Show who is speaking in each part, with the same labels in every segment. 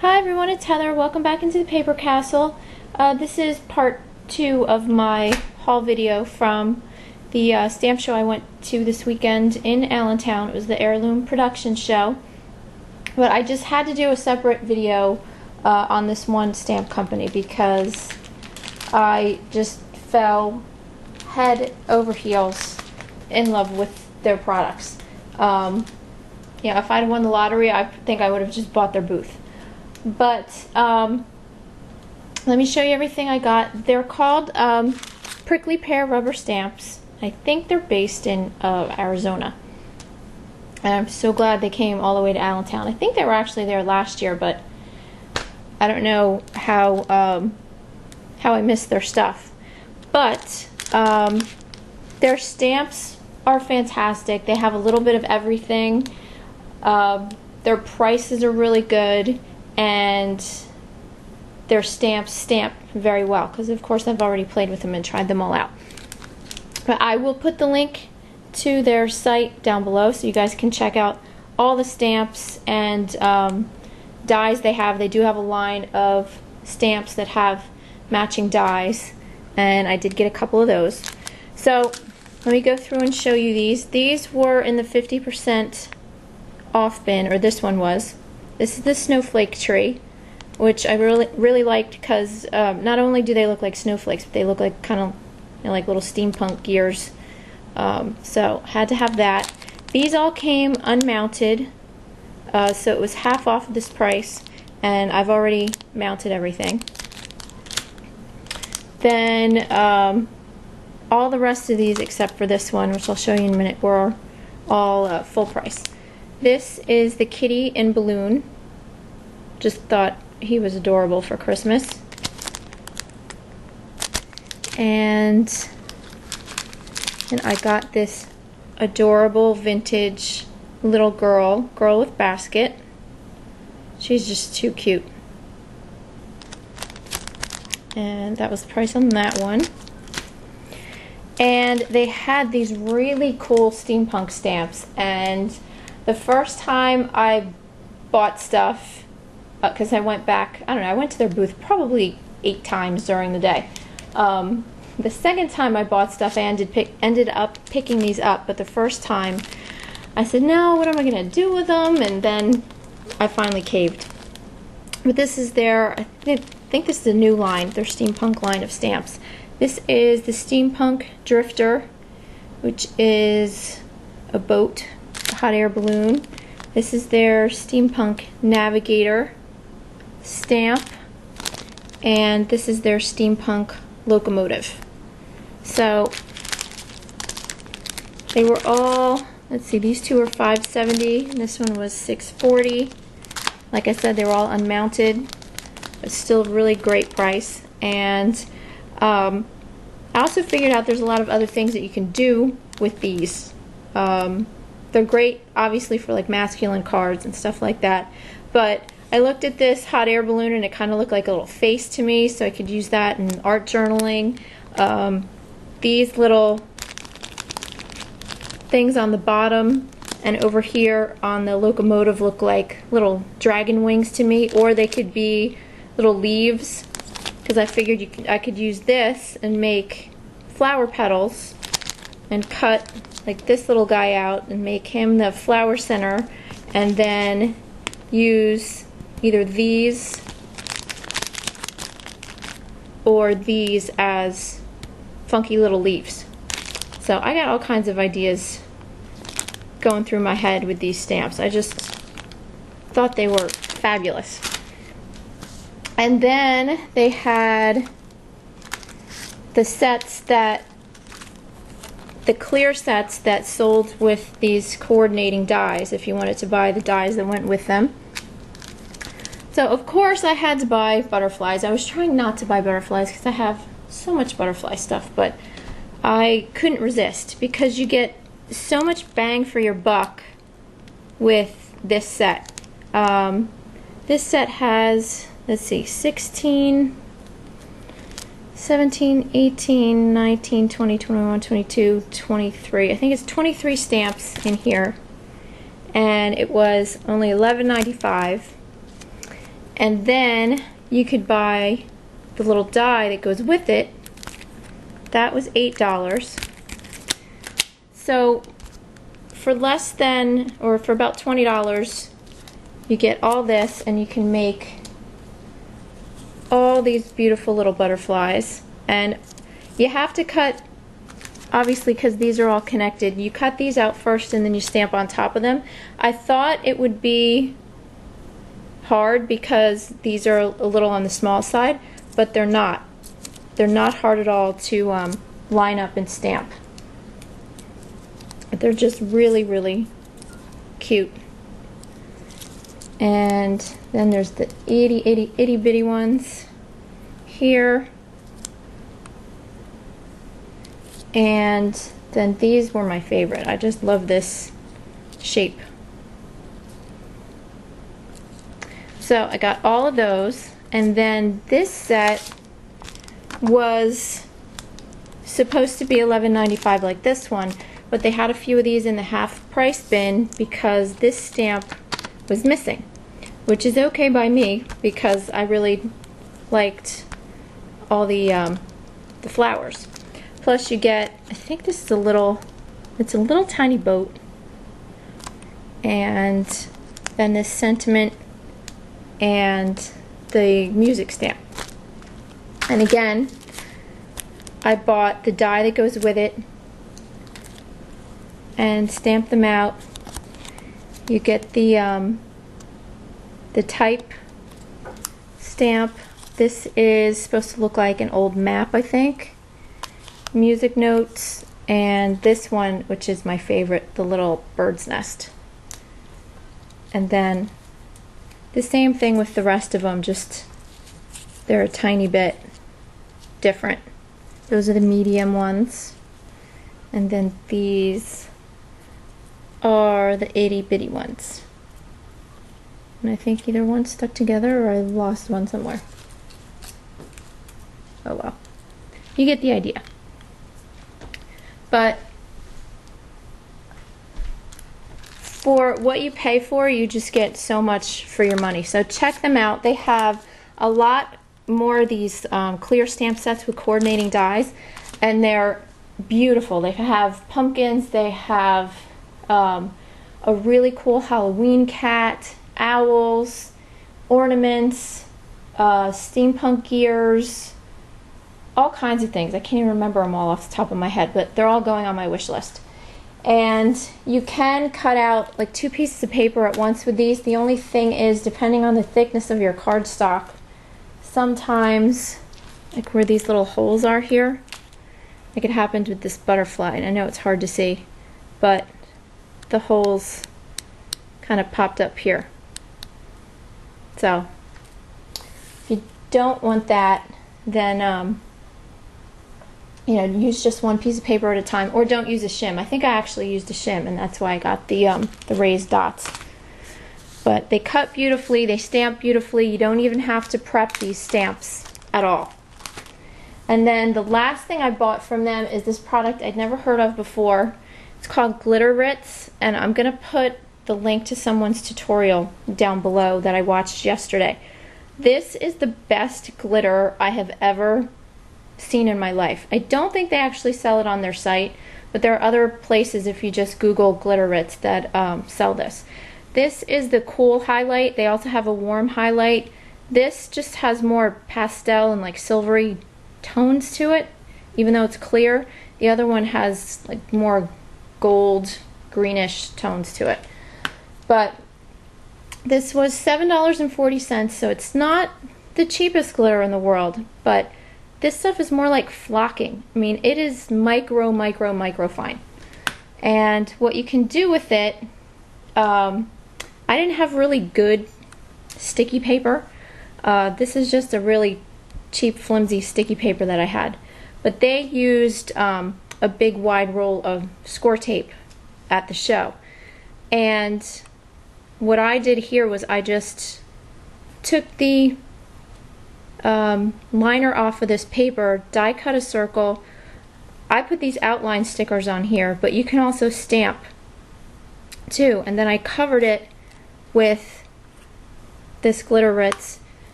Speaker 1: Hi everyone, it's Heather. Welcome back into the Paper Castle. This is part 2 of my haul video from the stamp show I went to this weekend in Allentown. It was the Heirloom production show. But I just had to do a separate video on this one stamp company because I just fell head over heels in love with their products. Yeah, if I'd won the lottery, I think I would have just bought their booth. But let me show you everything I got. They're called Prickley Pear rubber stamps. I think they're based in Arizona. And I'm so glad they came all the way to Allentown. I think they were actually there last year, but I don't know how I missed their stuff. But their stamps are fantastic. They have a little bit of everything. Their prices are really good, and their stamps stamp very well because of course I've already played with them and tried them all out. But I will put the link to their site down below so you guys can check out all the stamps and dies they have. They do have a line of stamps that have matching dies, and I did get a couple of those. So let me go through and show you these. These were in the 50% off bin, or this one was. This is the snowflake tree, which I really liked because not only do they look like snowflakes, but they look like kind of like little steampunk gears. So had to have that. These all came unmounted, so it was half off of this price, and I've already mounted everything. Then all the rest of these except for this one, which I'll show you in a minute, were all full price. This is the kitty in balloon. Just thought he was adorable for Christmas. And I got this adorable vintage little girl with basket. She's just too cute. And that was the price on that one. And they had these really cool steampunk stamps, and the first time I bought stuff, because I went back, I don't know, I went to their booth probably 8 times during the day. The second time I bought stuff, I ended up picking these up, but the first time I said, no, what am I going to do with them? And then I finally caved. But this is their, I think this is a new line, their steampunk line of stamps. This is the Steampunk Drifter, which is a boat, a hot air balloon. This is their Steampunk Navigator stamp, and this is their Steampunk Locomotive. So they were all, let's see, these two were $5.70 and this one was $6.40. Like I said, they were all unmounted, but still a really great price. And I also figured out there's a lot of other things that you can do with these. They're great, obviously, for like masculine cards and stuff like that. But I looked at this hot air balloon and it kind of looked like a little face to me, so I could use that in art journaling. These little things on the bottom and over here on the locomotive look like little dragon wings to me, or they could be little leaves, because I figured I could use this and make flower petals and cut like this little guy out and make him the flower center, and then use either these or these as funky little leaves. So I got all kinds of ideas going through my head with these stamps. I just thought they were fabulous. And then they had the sets that, the clear sets that sold with these coordinating dies if you wanted to buy the dies that went with them. So of course I had to buy butterflies. I was trying not to buy butterflies because I have so much butterfly stuff, but I couldn't resist because you get so much bang for your buck with this set. This set has, let's see, 16, 17, 18, 19, 20, 21, 22, 23. I think it's 23 stamps in here. And it was only $11.95. And then you could buy the little die that goes with it. That was $8. So for less than, or for about $20, you get all this, and you can make all these beautiful little butterflies. And you have to cut, obviously, because these are all connected, you cut these out first and then you stamp on top of them. I thought it would be hard because these are a little on the small side, but they're not. They're not hard at all to line up and stamp. They're just really, really cute. And then there's the itty bitty ones here. And then these were my favorite. I just love this shape. So I got all of those, and then this set was supposed to be $11.95 like this one, but they had a few of these in the half price bin because this stamp was missing, which is okay by me because I really liked all the flowers. Plus you get, I think this is it's a little tiny boat, and then this sentiment and the music stamp. And again, I bought the die that goes with it and stamped them out. You get the type stamp. This is supposed to look like an old map, I think. Music notes, and this one, which is my favorite, the little bird's nest. And then the same thing with the rest of them, just they're a tiny bit different. Those are the medium ones. And then these are the itty bitty ones. And I think either one stuck together or I lost one somewhere. Oh well. You get the idea. But for what you pay for, you just get so much for your money. So check them out. They have a lot more of these clear stamp sets with coordinating dies, and they're beautiful. They have pumpkins, they have a really cool Halloween cat, owls, ornaments, steampunk gears, all kinds of things. I can't even remember them all off the top of my head, but they're all going on my wish list. And you can cut out like 2 pieces of paper at once with these. The only thing is, depending on the thickness of your cardstock, sometimes, like where these little holes are here, like it happened with this butterfly, and I know it's hard to see, but the holes kind of popped up here. So if you don't want that, then you know, use just 1 piece of paper at a time, or don't use a shim. I think I actually used a shim, and that's why I got the raised dots. But they cut beautifully, they stamp beautifully. You don't even have to prep these stamps at all. And then the last thing I bought from them is this product I'd never heard of before. It's called Glitter Ritz, and I'm gonna put the link to someone's tutorial down below that I watched yesterday. This is the best glitter I have ever seen in my life. I don't think they actually sell it on their site, but there are other places, if you just Google Glitter Ritz, that sell this. This is the cool highlight. They also have a warm highlight. This just has more pastel and like silvery tones to it, even though it's clear. The other one has like more gold, greenish tones to it. But this was $7.40, so it's not the cheapest glitter in the world, but this stuff is more like flocking. I mean, it is micro fine. And what you can do with it, I didn't have really good sticky paper. This is just a really cheap, flimsy sticky paper that I had. But they used a big wide roll of score tape at the show. And what I did here was I just took the liner off of this paper, die cut a circle. I put these outline stickers on here, but you can also stamp too. And then I covered it with this Glitter Ritz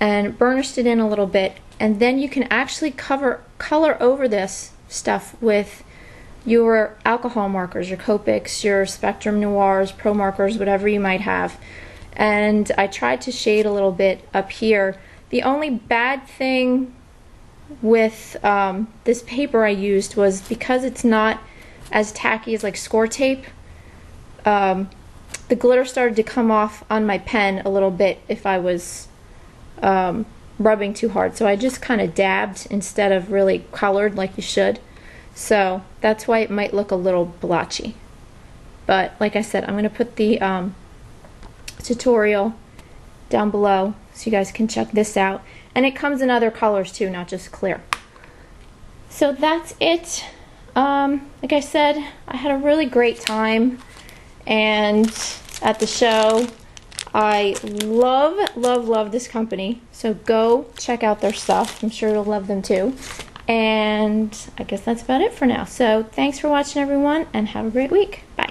Speaker 1: and burnished it in a little bit, and then you can actually color over this stuff with your alcohol markers, your Copics, your Spectrum Noirs, Pro Markers, whatever you might have. And I tried to shade a little bit up here. The only bad thing with this paper I used was because it's not as tacky as like score tape, the glitter started to come off on my pen a little bit if I was rubbing too hard. So I just kind of dabbed instead of really colored like you should. So that's why it might look a little blotchy. But like I said, I'm going to put the tutorial down below so you guys can check this out. And it comes in other colors too, not just clear. So that's it. Like I said, I had a really great time and at the show. I love this company. So go check out their stuff. I'm sure you'll love them too. And I guess that's about it for now. So thanks for watching, everyone, and have a great week. Bye.